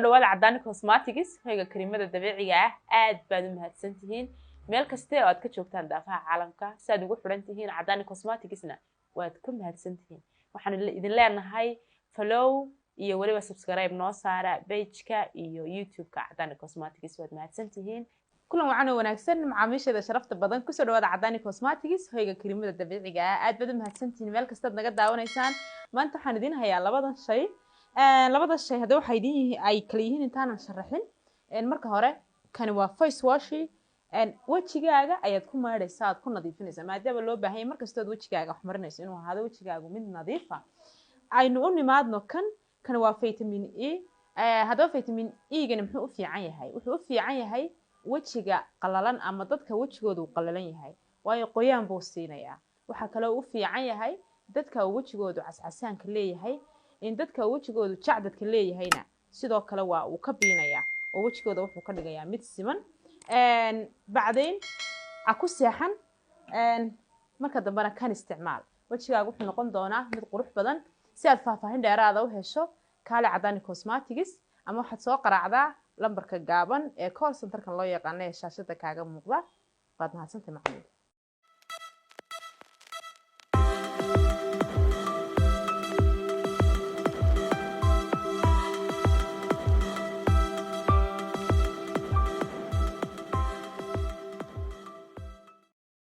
dhawaada Cadaani Cosmetics hoyga kareemada dabiiciga ah aad baad u mahadsantihiin meel kasta oo aad ka joogtaan daafaha caalamka si aad ugu xiran tihiin Cadaani Cosmeticsna waad ku mahadsantihiin waxaan idin leenahay follow iyo waliba subscribe noo saara page-ka iyo YouTube-ka Cadaani Cosmetics waad mahadsantihiin kulan waxaan wanaagsan macaamiishada sharafta badan ku soo dhawaada Cadaani Cosmetics hoyga kareemada dabiiciga ah aad baad u mahadsantihiin meel kasta naga daawanaysaan maanta waxaan idin hayaa labadan shay labada shay hadda waxay ay kala yihiin intaan sharaxin marka hore kan waa face wash wajigaaga ayaad ku maaraysaa aad ku nadiifinaysaa maadaama loo baahan yahay markastood wajigaaga wax marinayso inuu ahaado wajigaagu mid nadiif ah aynu u nimaadno kan waa vitamin E hadda vitamin E gana muxuu u fiican yahay wuxuu u fiican yahay wajiga qalalan ama dadka wajigoodu qalalan yahay waayo qoyaan buu siinayaa waxa kale oo u fiican yahay dadka wajigoodu cascasaanka leeyahay in dadka wajigoodu jacdadka leeyahayna sidoo kale waa uu ka biinayaa oo wajigooda wuxuu ka dhigayaa mid siman bacdeen aku seexan marka dambana kan isticmaal wajigaagu wuxuu noqon doonaa mid qurux badan si aad faahfaahin dheeraad ah u hesho kaale Cadaani Cosmetics ama waxaad soo qaraacdaa lambarka gaaban ee call center-ka loo yaqaan ee shaashada kaaga muuqda qaad mahadsantahay macallin